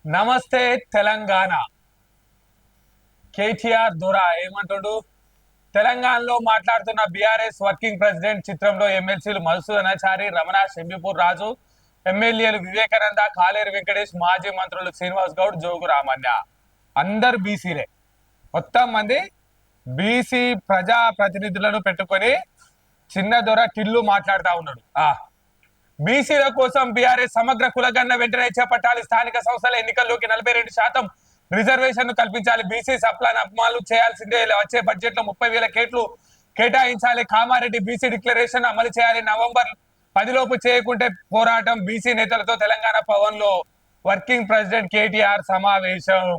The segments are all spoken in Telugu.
నమస్తే తెలంగాణ. కేటీఆర్ దొరా ఏమంటాడు? తెలంగాణలో మాట్లాడుతున్న బీఆర్ఎస్ వర్కింగ్ ప్రెసిడెంట్ చిత్రంలో ఎమ్మెల్సీలు మధుసూదనాచారి, రమణ, షెంబిపూర్ రాజు, ఎమ్మెల్యేలు వివేకానంద, కాలేరు వెంకటేష్, మాజీ మంత్రులు శ్రీనివాస్ గౌడ్, జోగు రామన్య అందరు బీసీలే. మొత్తం మంది బీసీ ప్రజా ప్రతినిధులను పెట్టుకొని చిన్న దొర టిల్లు మాట్లాడుతా ఉన్నాడు. బీసీల కోసం బీఆర్ఎస్ సమగ్ర కులగన్న వెంటనే చేపట్టాలి. స్థానిక సంస్థల ఎన్నికల్లోకి 42% రిజర్వేషన్ కల్పించాలి. బీసీ సప్లాన్ అమలు చేయాల్సిందే. వచ్చే బడ్జెట్ లో 30,000 కోట్లు కేటాయించాలి. కామారెడ్డి బీసీ డిక్లరేషన్ అమలు చేయాలి. నవంబర్ 10 లోపు చేయకుంటే పోరాటం. బీసీ నేతలతో తెలంగాణ భవన్ లో వర్కింగ్ ప్రెసిడెంట్ కేటీఆర్ సమావేశం.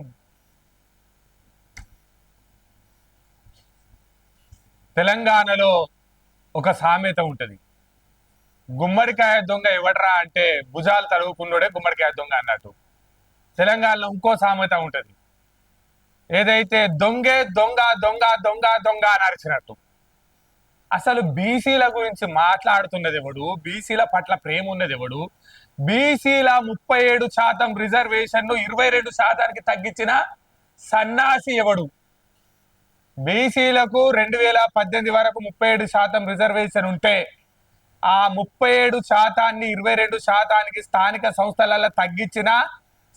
తెలంగాణలో ఒక సామెత ఉంటది, గుమ్మడికాయ దొంగ ఎవడరా అంటే భుజాలు తడువుకున్నోడే గుమ్మడికాయ దొంగ అన్నట్టు. తెలంగాణలో ఇంకో సామెత ఉంటది, ఏదైతే దొంగే దొంగ దొంగ దొంగ దొంగ అని అరిచినట్టు. అసలు బీసీల గురించి మాట్లాడుతున్నది ఎవడు? బీసీల పట్ల ప్రేమ ఉన్నది ఎవడు? బీసీల 37% రిజర్వేషన్ ను 22% తగ్గించిన సన్నాసి ఎవడు? బీసీలకు 2018 వరకు 37% రిజర్వేషన్ ఉంటే ఆ 37% 22% స్థానిక సంస్థలలో తగ్గించిన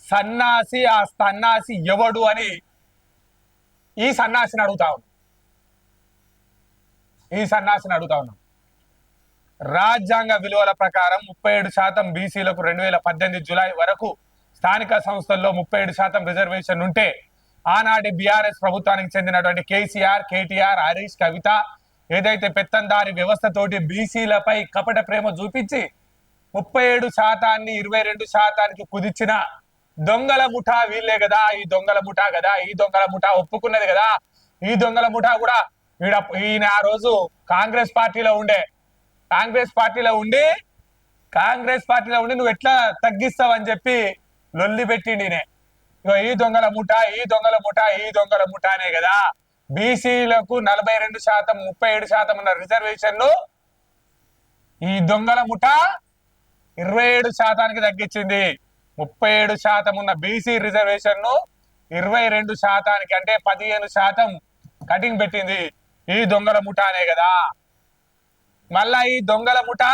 సన్నాసి, ఆ సన్నాసి ఎవడు అని ఈ సన్నాసిని అడుగుతా ఉన్నాం. రాజ్యాంగ విలువల ప్రకారం 37% బీసీలకు 2018 జూలై వరకు స్థానిక సంస్థల్లో 37% రిజర్వేషన్ ఉంటే ఆనాటి బీఆర్ఎస్ ప్రభుత్వానికి చెందినటువంటి కేసీఆర్, కేటీఆర్, హరీష్, కవిత ఏదైతే పెత్తందారి వ్యవస్థతోటి బీసీలపై కపట ప్రేమ చూపించి 37% 22% కుదిర్చిన దొంగల ముఠా వీళ్ళే కదా. ఈ దొంగల ముఠా ఒప్పుకున్నది కదా. ఈ దొంగల ముఠా కూడా ఈయన ఆ రోజు కాంగ్రెస్ పార్టీలో ఉండి నువ్వు ఎట్లా తగ్గిస్తావని చెప్పి లొల్లి పెట్టిండినే. ఈ దొంగల ముఠానే కదా బీసీలకు 42% 37% ఉన్న రిజర్వేషన్ ను ఈ దొంగల ముఠా 27% తగ్గించింది. 37% ఉన్న బీసీ రిజర్వేషన్ ను 22% అంటే 15% కటింగ్ పెట్టింది ఈ దొంగల ముఠానే కదా. మళ్ళా ఈ దొంగల ముఠా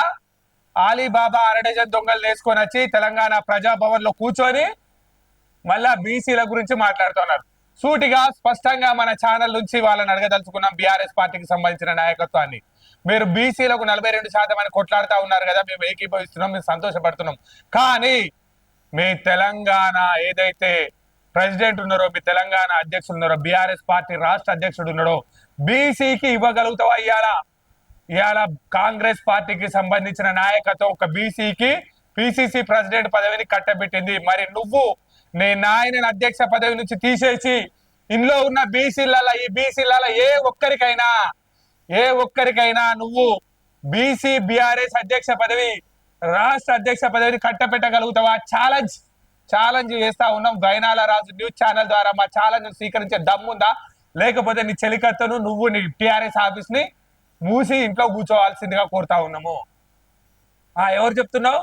ఆలీబాబా అరడజన్ దొంగలు వేసుకొని వచ్చి తెలంగాణ ప్రజాభవన్ లో కూర్చొని మళ్ళా బీసీల గురించి మాట్లాడుతున్నారు. సూటిగా స్పష్టంగా మన ఛానల్ నుంచి వాళ్ళని అడగదలుచుకున్నాం. బీఆర్ఎస్ పార్టీకి సంబంధించిన నాయకత్వాన్ని, మీరు బీసీలకు 42% అని కొట్లాడుతూ ఉన్నారు కదా, మేము ఏకీభవిస్తున్నాం, మేము సంతోషపడుతున్నాం. కానీ మీ తెలంగాణ ఏదైతే ప్రెసిడెంట్ ఉన్నారో, మీ తెలంగాణ అధ్యక్షుడు ఉన్నారో, బీఆర్ఎస్ పార్టీ రాష్ట్ర అధ్యక్షుడు ఉన్నారో, బీసీకి ఇవ్వగలుగుతావా? ఇవాళ కాంగ్రెస్ పార్టీకి సంబంధించిన నాయకత్వం ఒక బీసీకి పిసిసి ప్రెసిడెంట్ పదవిని కట్టబెట్టింది. మరి నువ్వు నీ నాయన అధ్యక్ష పదవి నుంచి తీసేసి ఇందులో ఉన్న ఈ బీసీలలో ఏ ఒక్కరికైనా నువ్వు బీసీ బీఆర్ఎస్ అధ్యక్ష పదవి, రాష్ట్ర అధ్యక్ష పదవిని కట్టబెట్టగలుగుతావా? ఛాలెంజ్ చేస్తా ఉన్నాం. గైనాల రాజు న్యూస్ ఛానల్ ద్వారా మా ఛాలెంజ్ స్వీకరించే దమ్ముందా? లేకపోతే నీ చెలికత్తను నువ్వు నీ టిఆర్ఎస్ ఆఫీస్ ని మూసి ఇంట్లో కూర్చోవాల్సిందిగా కోరుతా ఉన్నాము. ఎవరు చెప్తున్నావు?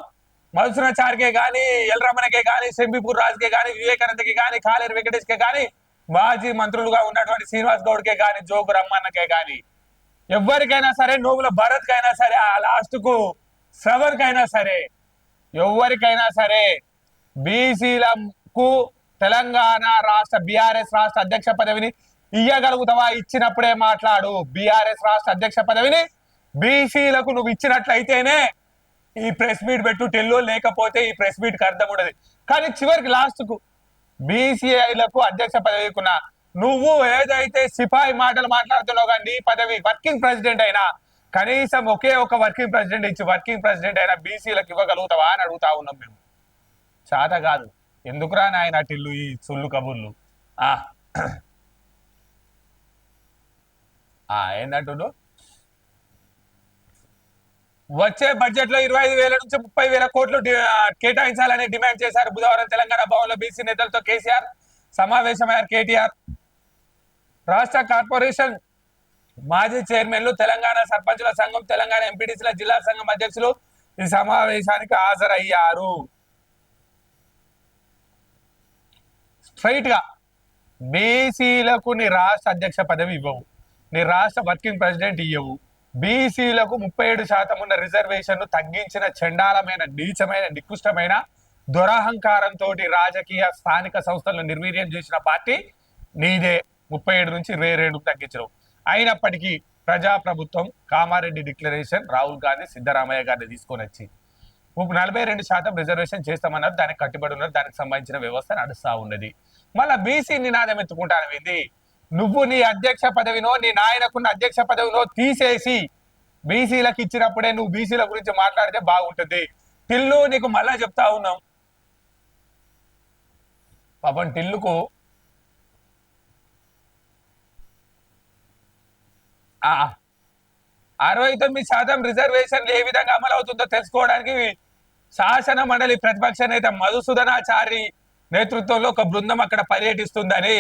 మధుసూదనాచారికే కానీ, ఎల్రమణకే కానీ, షెంబిపూర్ రాజుకే కానీ, వివేకానందకే కానీ, కాలేరు వెంకటేష్కే కానీ, మాజీ మంత్రులుగా ఉన్నటువంటి శ్రీనివాస్ గౌడ్కే కానీ, జోగు రమ్మన్నకే కానీ, ఎవరికైనా సరే, నోముల భరత్ కైనా సరే, ఆ లాస్ట్ కు శ్రవణ్ కైనా సరే, ఎవరికైనా సరే బీసీలకు తెలంగాణ రాష్ట్ర బీఆర్ఎస్ రాష్ట్ర అధ్యక్ష పదవిని ఇయ్యగలుగుతావా? ఇచ్చినప్పుడే మాట్లాడు. బీఆర్ఎస్ రాష్ట్ర అధ్యక్ష పదవిని బీసీలకు నువ్వు ఇచ్చినట్లయితేనే ఈ ప్రెస్ మీట్ పెట్టు టెల్లో, లేకపోతే ఈ ప్రెస్ మీట్ కి అర్థం ఉండదు. కానీ చివరికి లాస్ట్ కు బీసీఐలకు అధ్యక్ష పదవికున్నా నువ్వు ఏదైతే సిపాయి మాటలు మాట్లాడుతున్నావు కానీ నీ పదవి వర్కింగ్ ప్రెసిడెంట్ అయినా కనీసం ఒకే ఒక వర్కింగ్ ప్రెసిడెంట్ అయినా బీసీలకు ఇవ్వగలుగుతావా అని అడుగుతా ఉన్నాం మేము. చాత కాదు, ఎందుకురా నాయన టిల్లు ఈ సుల్లు కబుర్లు. ఏంటంటుండు? వచ్చే బడ్జెట్ లో 25,000 నుంచి 30,000 కోట్లు కేటాయించాలని డిమాండ్ చేశారు. బుధవారం తెలంగాణ భవన్ లో బీసీ నేతలతో కేసీఆర్ సమావేశమయ్యారు. కేటీఆర్ రాష్ట్ర కార్పొరేషన్ మాజీ చైర్మన్లు, తెలంగాణ సర్పంచుల సంఘం, తెలంగాణ ఎంపీటీసీల జిల్లా సంఘం అధ్యక్షులు ఈ సమావేశానికి హాజరయ్యారు. స్ట్రైట్ గా బీసీలకు నీ రాష్ట్ర అధ్యక్ష పదవి ఇవ్వవు, నీ రాష్ట్ర వర్కింగ్ ప్రెసిడెంట్ ఇవ్వవు, బీసీలకు 37% ఉన్న రిజర్వేషన్ తగ్గించిన చండాలమైన నీచమైన నికృష్టమైన దురహంకారంతో రాజకీయ స్థానిక సంస్థలను నిర్వీర్యం చేసిన పార్టీ నీదే. 37 నుంచి 22 తగ్గించడం. అయినప్పటికీ ప్రజాప్రభుత్వం కామారెడ్డి డిక్లరేషన్ రాహుల్ గాంధీ సిద్ధరామయ్య గారిని తీసుకొని వచ్చి 42% రిజర్వేషన్ చేస్తామన్నారు. దానికి కట్టుబడి ఉన్నారు. దానికి సంబంధించిన వ్యవస్థ నడుస్తా ఉన్నది. మళ్ళా బీసీ నినాదం ఎత్తుకుంటాను ఏంది? నువ్వు నీ అధ్యక్ష పదవినో నీ నాయనకున్న అధ్యక్ష పదవినో తీసేసి బీసీలకు ఇచ్చినప్పుడే నువ్వు బీసీల గురించి మాట్లాడితే బాగుంటుంది. టిల్లు నీకు మళ్ళా చెప్తా ఉన్నాం. పాపం టిల్లుకు 69% రిజర్వేషన్లు ఏ విధంగా అమలు అవుతుందో తెలుసుకోవడానికి శాసన మండలి ప్రతిపక్ష నేత మధుసూదనాచారి నేతృత్వంలో ఒక బృందం అక్కడ పర్యటిస్తుందని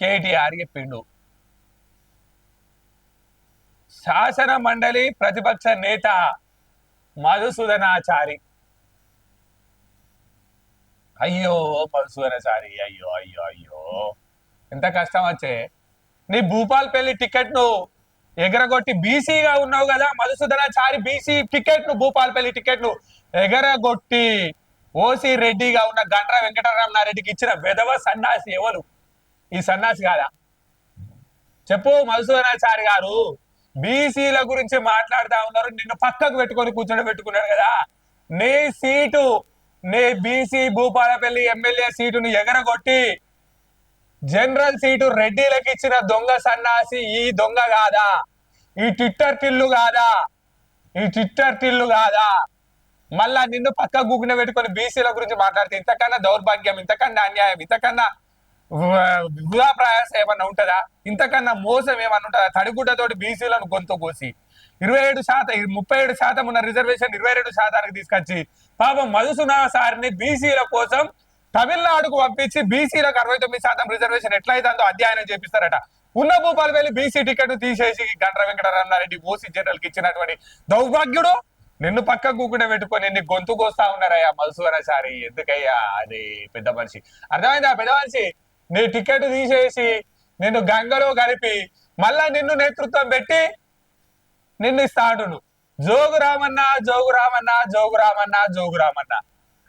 కేటీఆర్ చెప్పిండు. శాసన మండలి ప్రతిపక్ష నేత మధుసూదనాచారి, అయ్యో మధుసూదనాచారి, అయ్యో అయ్యో అయ్యో ఎంత కష్టం వచ్చే. నీ భూపాల్పల్లి టికెట్ ను ఎగరగొట్టి బీసీగా ఉన్నావు కదా మధుసూదనాచారి, బీసీ టికెట్ ను భూపాల్పల్లి టికెట్ ను ఎగరగొట్టి ఓసీ రెడ్డిగా ఉన్న గండ్ర వెంకటరామనారెడ్డికి ఇచ్చిన వెధవ సన్నాసి ఎవరు? ఈ సన్నాసి కాదా? చెప్పు మధుసూదనాచారి గారు. బీసీల గురించి మాట్లాడుతా ఉన్నారు, నిన్ను పక్కకు పెట్టుకొని కూర్చోబెట్టుకున్నాడు కదా. నీ సీటు, నీ బీసీ భూపాలపల్లి ఎమ్మెల్యే సీటును ఎగరగొట్టి జనరల్ సీటు రెడ్డిలకు ఇచ్చిన దొంగ సన్నాసి ఈ దొంగ కాదా? ఈ ట్విట్టర్ టిల్లు కాదా? ఈ ట్విట్టర్ టిల్లు కాదా? మళ్ళా నిన్ను పక్క గుగ్గిన పెట్టుకొని బీసీల గురించి మాట్లాడితే ఇంతకన్నా దౌర్భాగ్యం, ఇంతకన్నా అన్యాయం, ఇంతకన్నా వృధా ప్రయాసం ఏమన్నా ఉంటుందా? ఇంతకన్నా మోసం ఏమన్నా ఉంటుందా? తడిగుడ్డతోటి బీసీలను గొంతు కోసి 37% ఉన్న రిజర్వేషన్ 22% తీసుకొచ్చి పాపం మధుసూదనాచారిని బీసీల కోసం తమిళనాడుకు పంపించి బీసీలకు 69% రిజర్వేషన్ ఎట్లయితుందో అధ్యయనం చేపిస్తారట. ఉన్న భూపాలపల్లి బీసీ టికెట్ తీసేసి గండ్ర వెంకటరామనారెడ్డి ఓసీ జనరల్ కి ఇచ్చినటువంటి దౌర్భాగ్యుడు నిన్ను పక్క కూకుండా పెట్టుకొని నీ గొంతు కోస్తా ఉన్నారయ్యా మధుసూదనాచారి. ఎందుకయ్యా అది పెద్ద మనిషి? అర్థమైందా? పెద్ద మనిషి నీ టికెట్ తీసేసి నిన్ను గంగలో కలిపి మళ్ళా నిన్ను నేతృత్వం పెట్టి నిన్ను ఇస్తాడు. జోగు రామన్న, జోగు రామన్న, జోగు రామన్న, జోగు రామన్న.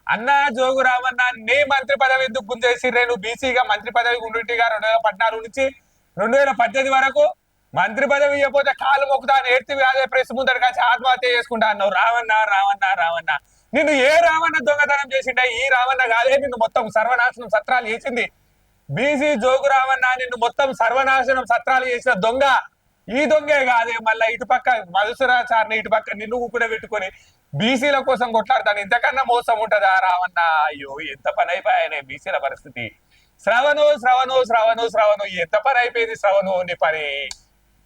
అన్నా జోగు రామన్న, నీ మంత్రి పదవి ఎందుకు గుంజేసిర్రే? నువ్వు బీసీగా మంత్రి పదవి ఉండుంటిగా 2014 నుంచి 2018 వరకు మంత్రి పదవి ఇవ్వకపోతే కాలు మొక్కుతాను ఏడ్తివి అదే ప్రెస్ ముందర కాచి ఆత్మహత్య చేసుకుంటా అన్నావు. రావన్న రావన్న రావన్న, నిన్ను ఏ రావన్న దొంగతనం చేసిండా? ఈ రావన్న కాదే నిన్ను మొత్తం సర్వనాశనం సత్రాలు చేసింది. బీసీ జోగు రావన్న నిన్ను మొత్తం సర్వనాశనం సత్రాలు చేసిన దొంగ ఈ దొంగే కాదే. మళ్ళా ఇటుపక్క మధుసూదనాచారిని ఇటుపక్క నిన్ను కూడా పెట్టుకొని బీసీల కోసం కొట్లాడతాను. ఇంతకన్నా మోసం ఉంటదా రావన్న? అయ్యో ఎంత పని అయిపోయానే బీసీల పరిస్థితి. శ్రవణు శ్రవణు శ్రవణు శ్రవణు ఎంత పని అయిపోయింది శ్రవణు నీ పని.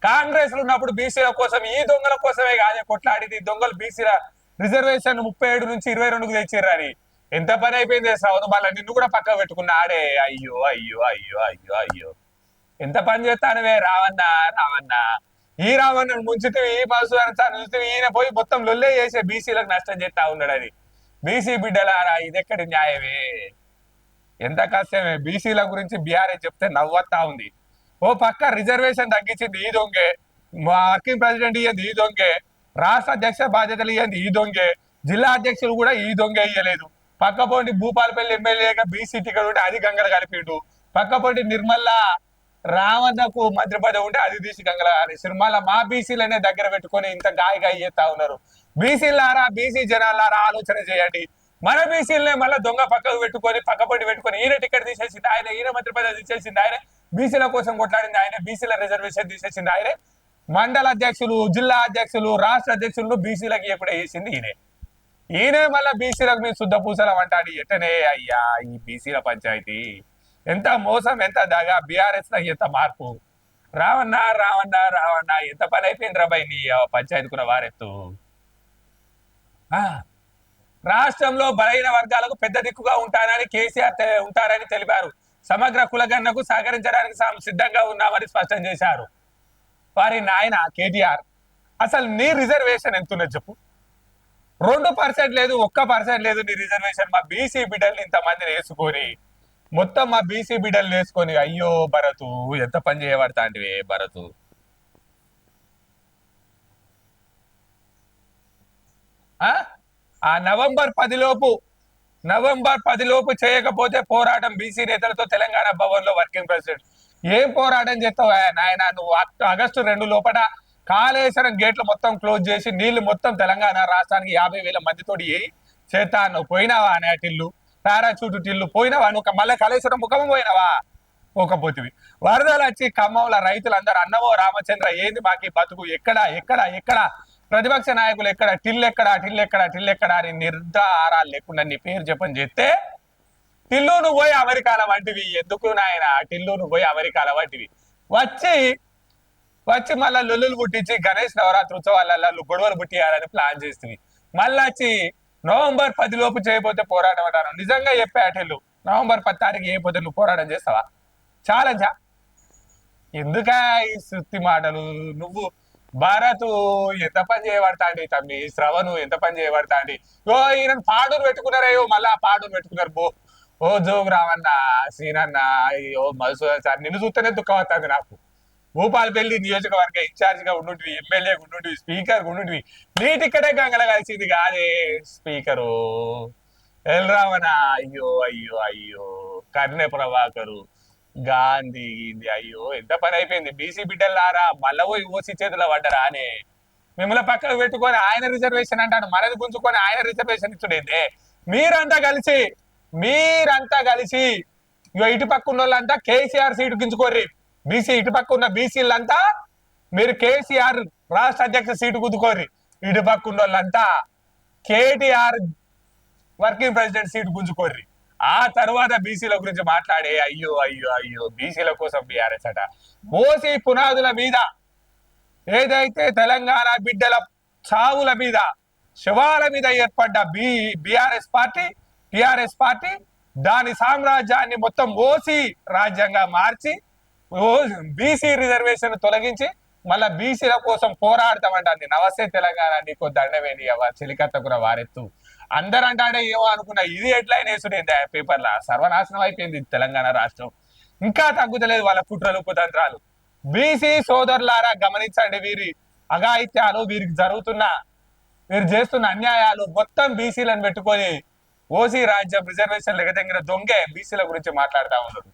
కాంగ్రెస్ లో ఉన్నప్పుడు బీసీల కోసం ఈ దొంగల కోసమే కాదే కొట్లాడింది. దొంగలు బీసీల రిజర్వేషన్ 37 నుంచి 22కు తెచ్చిర్రని ఎంత పని అయిపోయింది శ్రవణు. మళ్ళీ నిన్ను కూడా పక్క పెట్టుకున్నా ఆడే. అయ్యో అయ్యో అయ్యో అయ్యో అయ్యో ఎంత పని చేస్తానవే రావన్న రావన్న. ఈ రావణను ముంచితే ఈ మధుసూదనాచారిని చూస్తే ఈయన పోయి మొత్తం లొల్లే చేసే బీసీలకు నష్టం చేస్తా ఉన్నాడు. అది బీసీ బిడ్డలారా ఇదెక్కడి న్యాయమే? ఎంత కష్టమే. బీసీల గురించి బీఆర్ఎస్ చెప్తే నవ్వత్తా ఉంది. ఓ పక్క రిజర్వేషన్ తగ్గించింది ఈ దొంగే, వర్కింగ్ ప్రెసిడెంట్ ఇయ్యింది ఈ దొంగే, రాష్ట్ర అధ్యక్ష బాధ్యతలు ఇయ్యింది ఈ దొంగే, జిల్లా అధ్యక్షులు కూడా ఈ దొంగే ఇయ్యలేదు. పక్కపోండి భూపాలపల్లి ఎమ్మెల్యేగా బీసీ టికెట్ ఉంటే అది గంగలు కలిపిండు. పక్కపోండి నిర్మల్ల రావణకు మంత్రి పదవి ఉంటే అది తీసి గంగల సినిమాల మా బీసీలనే దగ్గర పెట్టుకొని ఇంత గాయ చేస్తా ఉన్నారు. బీసీలారా, బీసీ జనాలారా ఆలోచన చేయండి. మన బీసీలనే మళ్ళీ దొంగ పక్కకు పెట్టుకొని పక్కపొడి పెట్టుకొని ఈయన టికెట్ తీసేసింది ఆయన, ఈయన మంత్రి పదవి తీసేసింది ఆయన, బీసీల కోసం కొట్లాడింది ఆయన, బీసీల రిజర్వేషన్ తీసేసింది ఆయనే, మండల అధ్యక్షులు, జిల్లా అధ్యక్షులు, రాష్ట్ర అధ్యక్షులు బీసీలకి ఎప్పుడే వేసింది ఈయనే మళ్ళీ బీసీలకు మీరు శుద్ధ పూసలం అంటాడు. ఎట్టనే అయ్యా ఈ బీసీల పంచాయతీ. ఎంత మోసం, ఎంత దగా, బీఆర్ఎస్ ఎంత మార్పు. రావన్న రావన్న రావన్న ఎంత పని అయిపోయింది రాబాయి నీ పంచాయతీకున్న వారెత్తు. రాష్ట్రంలో బలహీన వర్గాలకు పెద్ద దిక్కుగా ఉంటానని కేసీఆర్ ఉంటారని తెలిపారు. సమగ్ర కులగణనకు సహకరించడానికి సిద్ధంగా ఉన్నామని స్పష్టం చేశారు. వారి నాయన కేటీఆర్ అసలు నీ రిజర్వేషన్ ఎంతున్నది చెప్పు? 2% లేదు, 1% లేదు నీ రిజర్వేషన్. మా బీసీ బిడ్డల్ని ఇంతమందిని వేసుకొని మొత్తం మా బీసీ బిడ్డలు వేసుకొని అయ్యో భరతు ఎంత పని చేయబడతా అంటే భరతు. ఆ ఆ నవంబర్ 10 లోపు చేయకపోతే పోరాటం బీసీ నేతలతో తెలంగాణ భవన్ లో వర్కింగ్ ప్రెసిడెంట్. ఏం పోరాటం చేస్తావు నాయన నువ్వు? ఆగస్టు 2 లోపల కాళేశ్వరం గేట్లు మొత్తం క్లోజ్ చేసి నీళ్లు మొత్తం తెలంగాణ రాష్ట్రానికి 50,000 మందితోటి చేస్తా నువ్వు పోయినావా అనే టిల్లు పారాచూట్ టిల్లు పోయినావా నువ్వు? మళ్ళీ కాళేశ్వరం ముఖం పోయినావా? పోకపోతివి. వరదలు వచ్చి ఖమ్మంలో రైతులందరూ అన్నమో రామచంద్ర ఏంది మాకి బతుకు, ఎక్కడ ఎక్కడ ఎక్కడ ప్రతిపక్ష నాయకులు ఎక్కడ, టిల్లెక్కడ అని నిర్ధారాలు లేకుండా నీ పేరు చెప్పని చెప్తే టిల్లు నువ్వు పోయి అమెరికాల వంటివి. ఎందుకు నాయన టిల్లు నువ్వు పోయి అమెరికాల వంటివి వచ్చి వచ్చి మళ్ళా లొల్లులు పుట్టించి గణేష్ నవరాత్రి ఉత్సవాలలో గొడవలు పుట్టియాలని ప్లాన్ చేస్తుంది. మళ్ళా వచ్చి నవంబర్ 10 లోపు చేయకపోతే పోరాటం అంటాను. నిజంగా చెప్పే అటెళ్ళు నవంబర్ 10 తారీఖు చేయకపోతే నువ్వు పోరాటం చేస్తావా? ఛాలెంజా? ఎందుకా ఈ సుత్తి మాటలు? నువ్వు భారత్ ఎంత పని చేయబడతాండి తమ్మి, శ్రవణు ఎంత పని చేయబడతాండి. ఓ ఈయన పాడూరు పెట్టుకున్నారయ్యో, మళ్ళా పాడూరు పెట్టుకున్నారు. ఓ జోగు రావన్న సీనన్న అయ్యో మధుసూదన్ సార్ నిన్ను చూస్తేనే దుఃఖం అవుతుంది నాకు. భూపాలపల్లి నియోజకవర్గ ఇన్ఛార్జ్ గా ఉండుంటివి, ఎమ్మెల్యే ఉండుంటివి, స్పీకర్ ఉండుంటివి. నీటి ఇక్కడే గంగల కలిసింది కాదే స్పీకరు ఎల్రావణ. అయ్యో అయ్యో అయ్యో కర్ణె ప్రభాకరు గాంధీ గింది అయ్యో ఎంత పని అయిపోయింది. బీసీ బిడ్డలారా మళ్ళా పోయి ఓసీ చేతిలో పడ్డరా అని మిమ్మల్ని పక్కకు పెట్టుకొని ఆయన రిజర్వేషన్ అంటాడు, మనది గుంజుకొని ఆయన రిజర్వేషన్ ఇచ్చుడేందే. మీరంతా కలిసి ఇగో ఇటు పక్క ఉన్న వాళ్ళంతా కేసీఆర్ సీటు గుంజుకోర్రి. బీసీ ఇటు పక్క ఉన్న బీసీలంతా మీరు కేసీఆర్ రాష్ట్ర అధ్యక్ష సీటు గుంజుకోర్రి. ఇటు పక్క ఉన్న వాళ్ళంతా కేటీఆర్ వర్కింగ్ ప్రెసిడెంట్ సీటు గుంజుకోర్రి. ఆ తర్వాత బీసీల గురించి మాట్లాడే అయ్యో అయ్యో అయ్యో బీసీల కోసం బీఆర్ఎస్ అట. ఓసీ పునాదుల మీద ఏదైతే తెలంగాణ బిడ్డల చావుల మీద శవాల మీద ఏర్పడ్డ టిఆర్ఎస్ పార్టీ దాని సామ్రాజ్యాన్ని మొత్తం ఓసీ రాజ్యంగా మార్చి బీసీ రిజర్వేషన్ తొలగించి మళ్ళా బీసీల కోసం పోరాడతామంటే నమస్తే తెలంగాణ నీకు దండవేని చెలికత్తకుర వారెత్తు అందరు అంటాడే ఏమో అనుకున్నా. ఇది ఎట్లయిన వేసుడేంది పేపర్లా? సర్వనాశనం అయిపోయింది తెలంగాణ రాష్ట్రం. ఇంకా తగ్గుతలేదు వాళ్ళ కుట్రలు కుతంత్రాలు. బీసీ సోదరులారా గమనించండి, వీరి అఘాయిత్యాలు, వీరికి వీరు చేస్తున్న అన్యాయాలు మొత్తం బీసీలను పెట్టుకొని ఓసీ రాజ్యం రిజర్వేషన్ లెగదగిన దొంగే బీసీల గురించి మాట్లాడుతూ ఉన్నారు.